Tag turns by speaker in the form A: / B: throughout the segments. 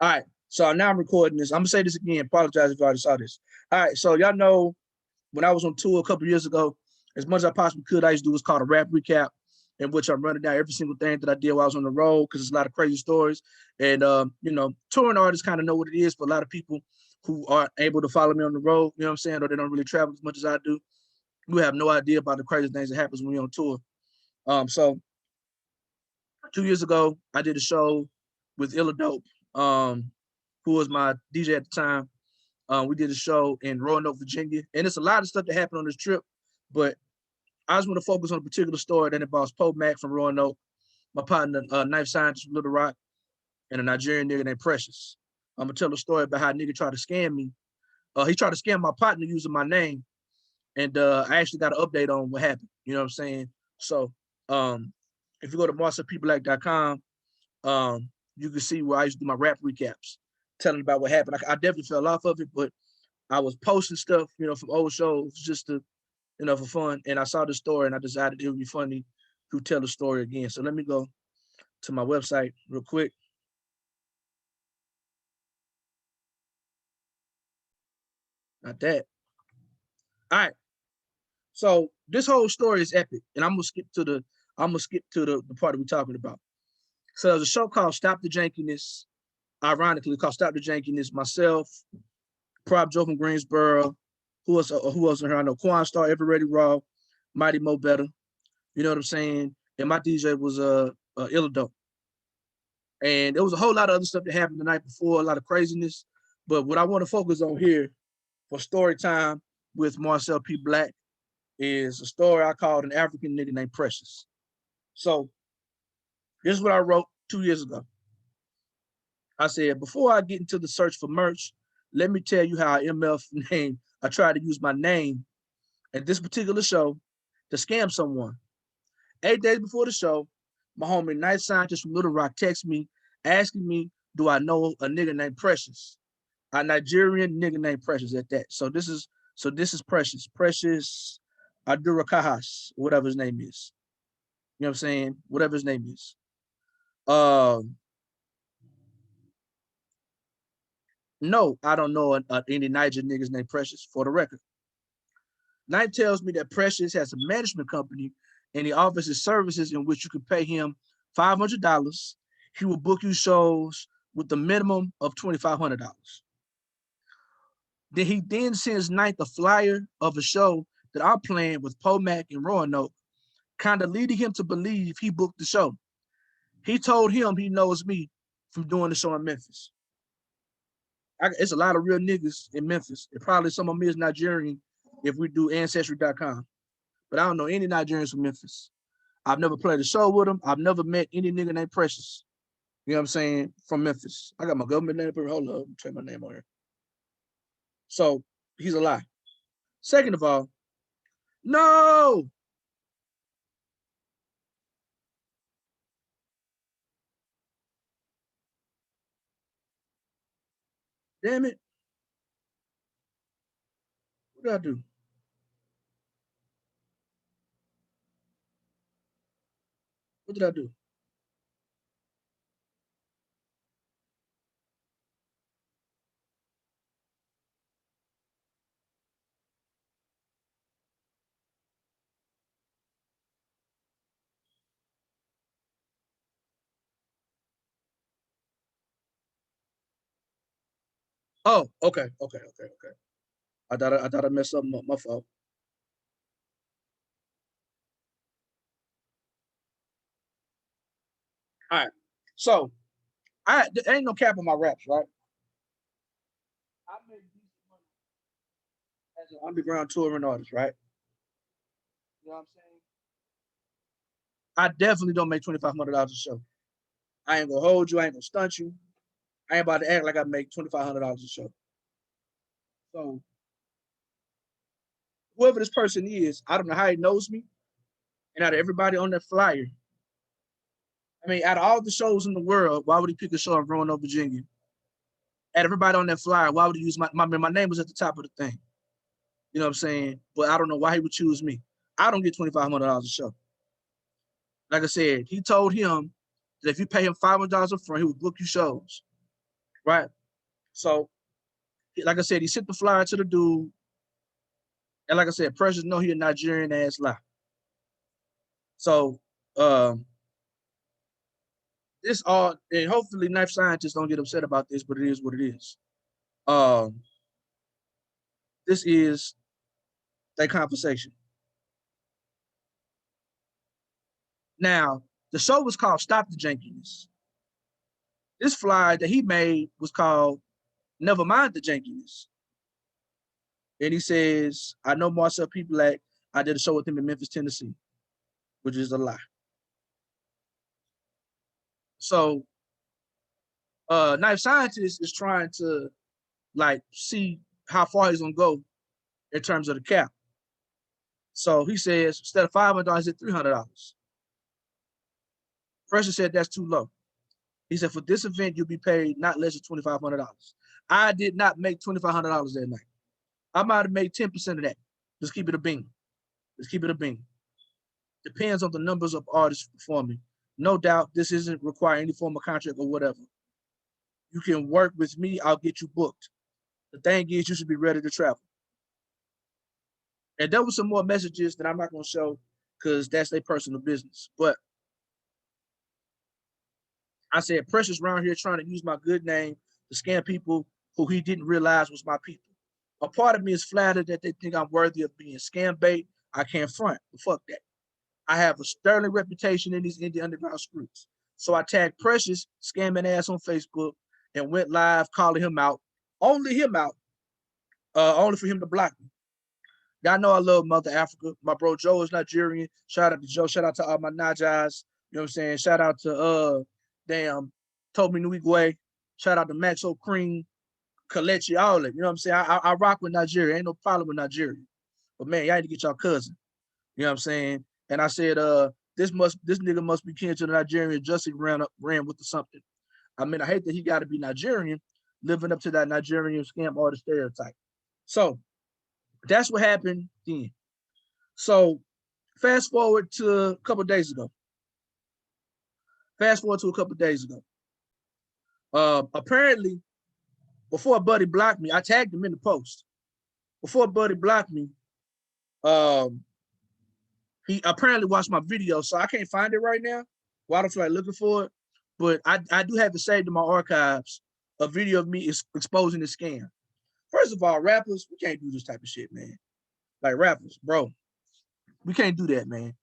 A: All right. So now I'm recording this. I'm gonna say this again. Apologize if you already saw this. All right. So y'all know when I was on tour a couple years ago, as much as I possibly could, I used to do what's called a rap recap, in which I'm running down every single thing that I did while I was on the road because there's a lot of crazy stories. And you know, touring artists kind of know what it is, but a lot of people who aren't able to follow me on the road, you know what I'm saying, or they don't really travel as much as I do, you have no idea about the crazy things that happens when you're on tour. So 2 years ago, I did a show with Illa Dope, who was my DJ at the time. We did a show in Roanoke, Virginia, and it's a lot of stuff that happened on this trip. But I just want to focus on a particular story that involves Poe Mac from Roanoke, my partner, Knife Scientist from Little Rock, and a Nigerian nigga named Precious. I'm gonna tell a story about how a nigga tried to scam me. He tried to scam my partner using my name, and I actually got an update on what happened. You know what I'm saying? So, if you go to marcelpeopleact.com, you can see where I used to do my rap recaps, telling about what happened. I definitely fell off of it, but I was posting stuff, you know, from old shows just to, you know, for fun. And I saw the story and I decided it would be funny to tell the story again. So let me go to my website real quick. Not that. All right. So this whole story is epic. And I'm gonna skip to the part that we're talking about. So there's a show called Stop the Jankiness, ironically called Stop the Jankiness, myself, Prop Joe from Greensboro, who else in here? I know Quan Star, Ever Ready Raw, Mighty Mo Better. You know what I'm saying? And my DJ was Illido. And there was a whole lot of other stuff that happened the night before, a lot of craziness. But what I want to focus on here for story time with Marcel P. Black is a story I called An African Nigga Named Precious. So this is what I wrote 2 years ago. I said, before I get into the search for merch, let me tell you how I MF name. I tried to use my name at this particular show to scam someone. 8 days before the show, my homie Night Scientist from Little Rock texted me asking me, do I know a nigga named Precious? A Nigerian nigga named Precious at that. So this is Precious. Precious Adura Kahas, whatever his name is. You know what I'm saying? Whatever his name is. Um, no, I don't know any Niger niggas named Precious for the record. Knight tells me that Precious has a management company and he offers his services in which you can pay him $500. He will book you shows with the minimum of $2,500. Then he then sends Knight the flyer of a show that I'm playing with Pomac and Roanoke, kind of leading him to believe he booked the show. He told him he knows me from doing the show in Memphis. It's a lot of real niggas in Memphis. And probably some of me is Nigerian if we do ancestry.com. But I don't know any Nigerians from Memphis. I've never played a show with them. I've never met any nigga named Precious. You know what I'm saying? From Memphis. I got my government name. Hold up. Check my name on here. So he's a lie. Second of all, no. Damn it. What did I do? What did I do? Oh, okay. I thought I messed up my fault. All right. So there ain't no cap on my raps, right? I made decent money as an underground touring artist, right? You know what I'm saying? I definitely don't make $2,500 a show. I ain't gonna hold you. I ain't gonna stunt you. I ain't about to act like I make $2,500 a show. So whoever this person is, I don't know how he knows me. And out of everybody on that flyer, I mean, out of all the shows in the world, why would he pick a show in Roanoke, Virginia? Out of everybody on that flyer, why would he use my name was at the top of the thing? You know what I'm saying? But I don't know why he would choose me. I don't get $2,500 a show. Like I said, he told him that if you pay him $500 up front, he would book you shows. right? So, like I said, he sent the flyer to the dude. And like I said, Precious know he a Nigerian ass lie. So, this all, and hopefully knife scientists don't get upset about this, but it is what it is. This is that conversation. Now, the show was called Stop the Jankiness. This flyer that he made was called Never Mind the Jankiness. And he says, I know Marcel people like I did a show with him in Memphis, Tennessee, which is a lie. So knife scientist is trying to like see how far he's gonna go in terms of the cap. So he says instead of $500, it's $300. Precious said that's too low. He said for this event you'll be paid not less than $2,500. I did not make $2,500 that night. I might have made 10% of that. Just keep it a bean. Let's keep it a bean. Depends on the numbers of artists performing. No doubt this isn't require any form of contract or whatever. You can work with me, I'll get you booked. The thing is you should be ready to travel. And there were some more messages that I'm not gonna show because that's their personal business. But I said Precious around here trying to use my good name to scam people who he didn't realize was my people. A part of me is flattered that they think I'm worthy of being scam bait. I can't front, but fuck that. I have a sterling reputation in these indie underground streets. So I tagged Precious, scamming ass on Facebook, and went live calling him out. Only him out. Only for him to block me. Y'all know I love Mother Africa. My bro Joe is Nigerian. Shout out to Joe. Shout out to all my Najas. You know what I'm saying? Shout out to Toby Nuigwe. Shout out to Maxo Cream, Kalechi, all that. You know what I'm saying? I rock with Nigeria. Ain't no problem with Nigeria. But man, y'all need to get y'all cousin. You know what I'm saying? And I said, this nigga must be kin to the Nigerian Justin ran with the something. I mean, I hate that he got to be Nigerian, living up to that Nigerian scam artist stereotype. So that's what happened then. So fast forward to a couple of days ago. Apparently, before Buddy blocked me, I tagged him in the post. Before Buddy blocked me, he apparently watched my video, so I can't find it right now. Well, I don't feel like looking for it, but I do have it saved in my archives, a video of me exposing the scam. First of all, rappers, we can't do this type of shit, man. Like rappers, bro, we can't do that, man.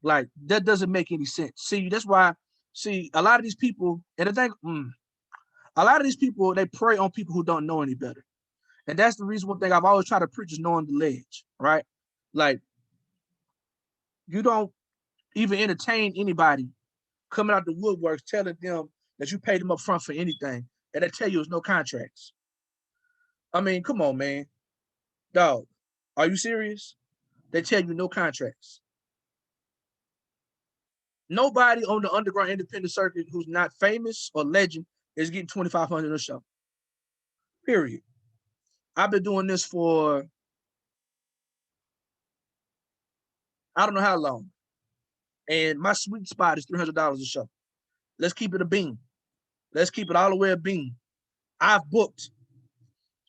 A: Like that doesn't make any sense. See, that's why. See, a lot of these people, and I think a lot of these people they prey on people who don't know any better, and that's the reason. One thing I've always tried to preach is knowing the ledge, right? Like you don't even entertain anybody coming out the woodworks telling them that you paid them up front for anything, and they tell you there's no contracts. I mean, come on, man. Dog, are you serious? They tell you no contracts. Nobody on the underground independent circuit who's not famous or legend is getting $2,500 a show. Period. I've been doing this for I don't know how long. And my sweet spot is $300 a show. Let's keep it a bean. Let's keep it all the way a bean. I've booked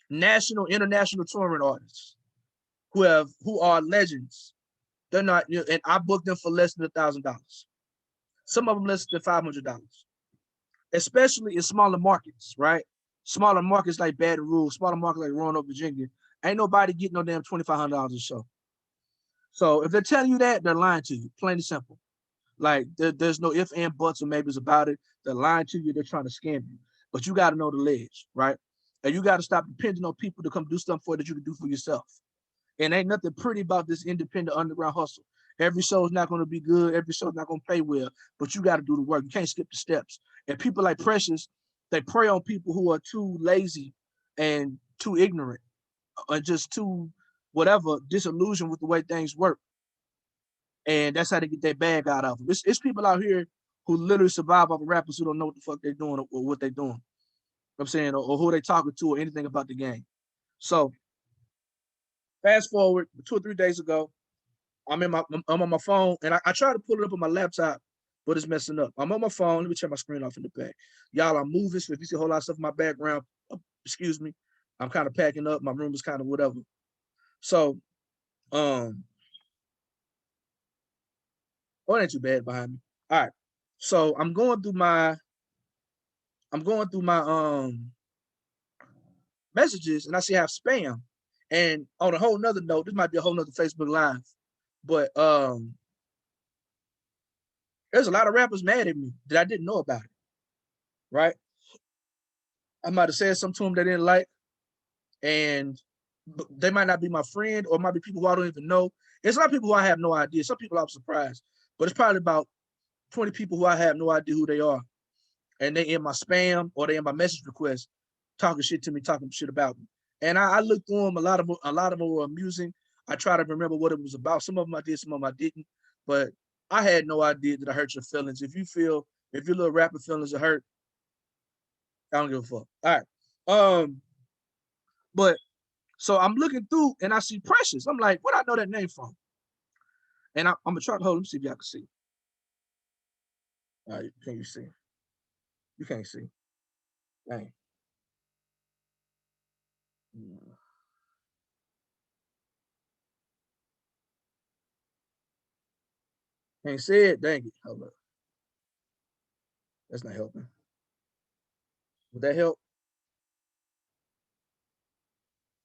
A: national, international touring artists who are legends. They're not, and I booked them for less than $1,000. Some of them less than $500, especially in smaller markets, right? Smaller markets like Baton Rouge, smaller markets like Roanoke, Virginia. Ain't nobody getting no damn $2,500 a show. So if they're telling you that, they're lying to you, plain and simple. Like there's no ifs and buts or maybes about it. They're lying to you. They're trying to scam you. But you got to know the ledge, right? And you got to stop depending on people to come do stuff for you that you can do for yourself. And ain't nothing pretty about this independent underground hustle. Every show's not going to be good. Every show's not going to pay well. But you got to do the work. You can't skip the steps. And people like Precious, they prey on people who are too lazy and too ignorant or just too whatever, disillusioned with the way things work. And that's how they get their bag out of them. It's people out here who literally survive off of rappers who don't know what the fuck they're doing or what they're doing. You know what I'm saying, or who they talking to or anything about the game. So fast forward 2 or 3 days ago, I'm on my phone and I tried to pull it up on my laptop, but it's messing up. I'm on my phone. Let me turn my screen off in the back. Y'all, I'm moving. So if you see a whole lot of stuff in my background, excuse me. I'm kind of packing up. My room is kind of whatever. So, oh, it ain't too bad behind me. All right. So I'm going through my messages, and I see I have spam. And on a whole nother note, this might be a whole nother Facebook Live, but there's a lot of rappers mad at me that I didn't know about it. Right? I might have said something to them they didn't like, and they might not be my friend, or might be people who I don't even know. It's a lot of people who I have no idea. Some people I'm surprised, but it's probably about 20 people who I have no idea who they are, and they in my spam or they in my message request, talking shit to me, talking shit about me. And I looked through them. A lot of them were amusing. I try to remember what it was about. Some of them I did, some of them I didn't. But I had no idea that I hurt your feelings. If your little rapper feelings are hurt, I don't give a fuck. All right. But so I'm looking through and I see Precious. I'm like, what I know that name from? And I'm gonna try to hold. Let me see if y'all can see. All right, can you see? You can't see. Dang. Can't see it. Dang it. Hold up. That's not helping. Would that help?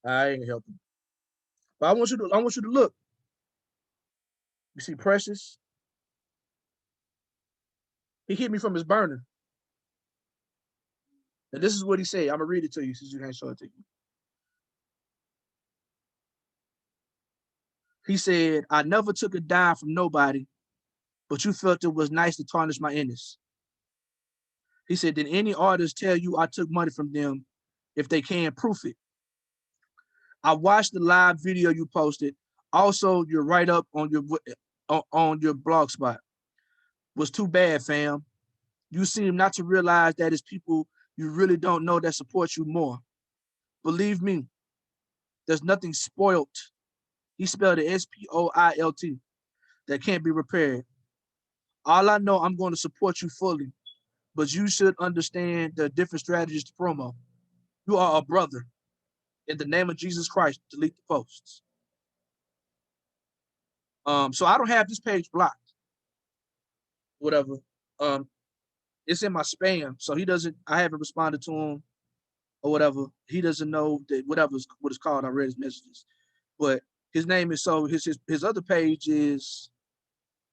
A: I ain't helping. But I want you to look. You see Precious? He hit me from his burner. And this is what he said. I'm gonna read it to you since you can't show it to you. He said, I never took a dime from nobody, but you felt it was nice to tarnish my innocence. He said, did any artist tell you I took money from them if they can't prove it? I watched the live video you posted. Also, your write-up on your blog spot was too bad, fam. You seem not to realize that it's people you really don't know that support you more. Believe me, there's nothing spoilt. He spelled it SPOILT that can't be repaired. All I know, I'm going to support you fully, but you should understand the different strategies to promo. You are a brother. In the name of Jesus Christ, delete the posts. So I don't have this page blocked. Whatever. It's in my spam, so he doesn't. I haven't responded to him or whatever. He doesn't know that whatever's what it's called. I read his messages, but his name is so his other page is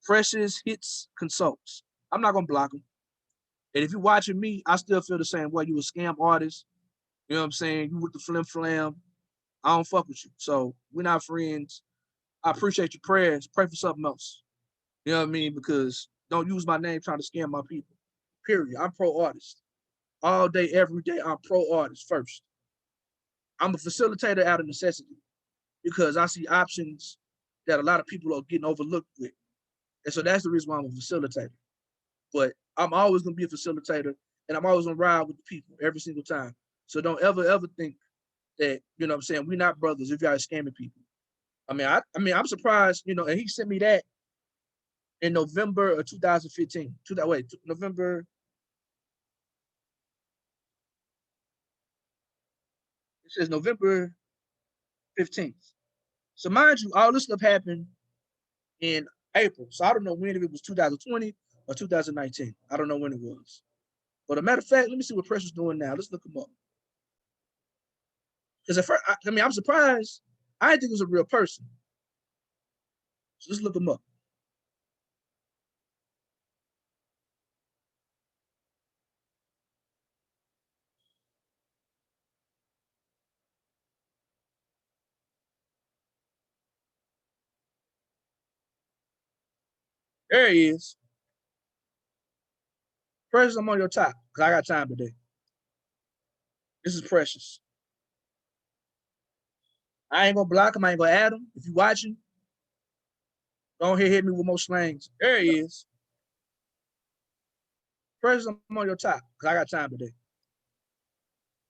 A: Precious Hits Consults. I'm not gonna block him. And if you're watching me, I still feel the same way. You a scam artist. You know what I'm saying? You with the Flim. I don't fuck with you. So we're not friends. I appreciate your prayers. Pray for something else. You know what I mean? Because don't use my name trying to scam my people. Period. I'm pro artist. All day, every day, I'm pro artist first. I'm a facilitator out of necessity because I see options that a lot of people are getting overlooked with. And so that's the reason why I'm a facilitator. But I'm always gonna be a facilitator and I'm always gonna ride with the people every single time. So don't ever think that, you know what I'm saying, we're not brothers if y'all scamming people. I mean, I'm surprised, you know, and he sent me that in November of 2015. November. It says November 15th. So mind you, all this stuff happened in April. So I don't know when, if it was 2020 or 2019. I don't know when it was. But a matter of fact, let me see what Pressure's doing now. Let's look him up. Because at first, I'm surprised. I didn't think it was a real person. So let's look him up. There he is. Precious, I'm on your top because I got time today. This is Precious. I ain't gonna block him. I ain't gonna add him. If you are watching, don't hit me with more slangs. There he is. Precious, I'm on your top because I got time today.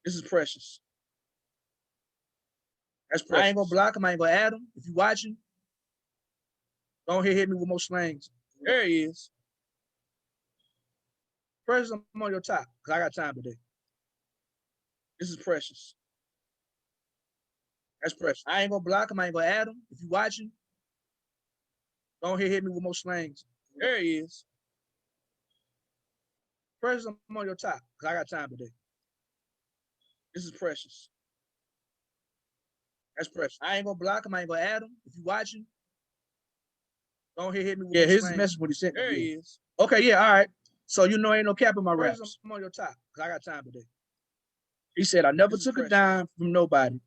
A: This is Precious. That's Precious. I ain't gonna block him. I ain't gonna add him. If you are watching, don't hit me with more slangs. There he is. Precious, I'm on your top because I got time today. This is Precious. That's Precious. I ain't gonna block him. I ain't gonna add him. If you watching, don't hit me with more slangs. There he is. Precious, I'm on your top because I got time today. This is Precious. That's Precious. I ain't gonna block him. I ain't gonna add him. If you watching, don't hit me with more slangs. Here's the message when he sent me. There he is. Okay, yeah, all right. So you know ain't no cap in my raps. I'm on your top because I got time today. He said, I never took a dime from nobody,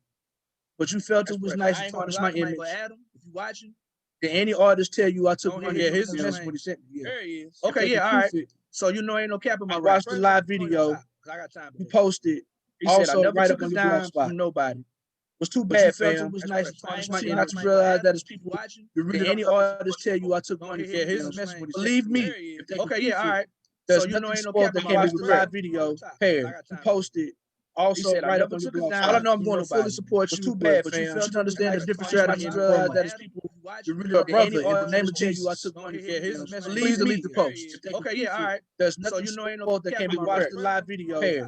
A: but you felt it was nice to tarnish my image. If you watching, did any artist tell you I took money? Yeah, here's the message when he sent me. There he is. Okay, yeah, all right. So you know ain't no cap in my raps. I watched the live video. He posted. He said, I never took a dime from nobody. Was too bad, fam. It was nice to tarnish my image. I realize that as people watching, did any artist tell you I took money? Yeah, here's the message when he sent me. Believe me. Okay, yeah, all right. So you know ain't no cap in my raps. The live video. He posted. Also, right up on your blog. All I know, I'm going to fully support you. Too bad, but you failed to understand the different strategies. Realize that as people, you're really a brother. In the name of Jesus, I took money. Please delete the post. Okay, yeah, all right. There's nothing that can be watched the live video. He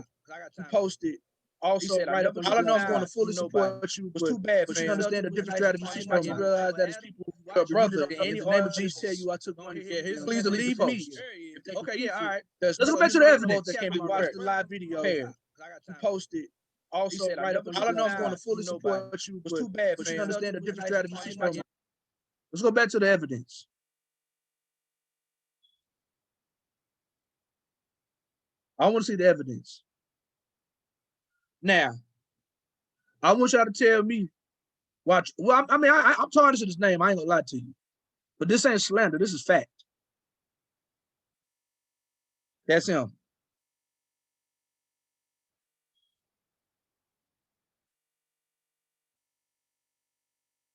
A: posted. Also, right up on all I know, I'm going to fully support you. But too bad, but you understand the different strategies. You realize that as people, you're a brother. In the name of Jesus, tell you I took money. Please delete the post. Okay, yeah, all right. Let's go back to the evidence that can be watched the live video. He posted. Also, right up all I know, I'm going to fully support you. But too bad, but you understand the different strategies. Let's go back to the evidence. I want to see the evidence. Now, I want y'all to tell me. Watch. Well, I mean, I'm tarnishing his name. I ain't gonna lie to you, but this ain't slander. This is fact. That's him.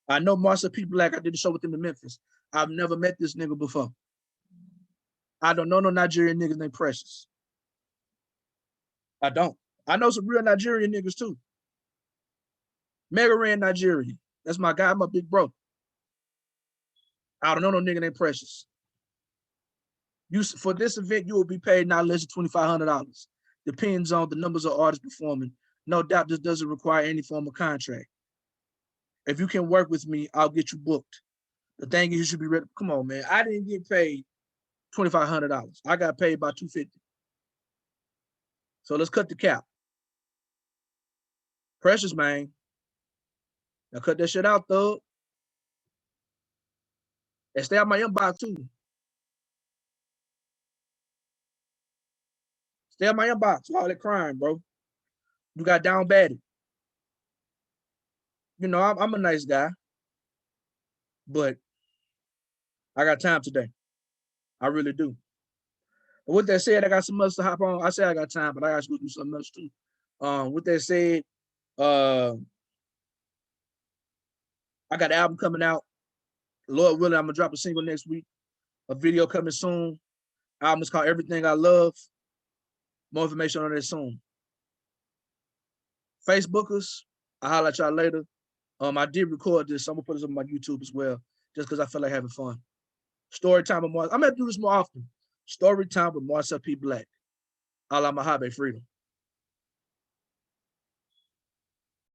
A: I know Marcel people like I did the show with him in Memphis. I've never met this nigga before. I don't know no Nigerian niggas named Precious. I don't. I know some real Nigerian niggas too. Mega ran Nigerian. That's my guy, my big bro. I don't know no nigga named Precious. You for this event, you will be paid not less than $2,500. Depends on the numbers of artists performing. No doubt this doesn't require any form of contract. If you can work with me, I'll get you booked. The thing is, you should be ready. Come on, man. I didn't get paid $2,500. I got paid by $250. So let's cut the cap. Precious, man. Now cut that shit out, thug. And stay out my inbox too. Stay out my inbox. All that crime, bro. You got down batted. You know, I'm a nice guy, but I got time today. I really do. But with that said, I got some else to hop on. I say I got time, but I got to go do something else too. With that said, I got an album coming out. Lord willing, I'm gonna drop a single next week. A video coming soon. Album is called Everything I Love. More information on that soon. Facebookers, I'll holler at y'all later. I did record this. So I'm gonna put this on my YouTube as well, just because I feel like having fun. Story time with Marcel. I'm gonna do this more often. Story time with Marcel P. Black. A la Mojave Freedom.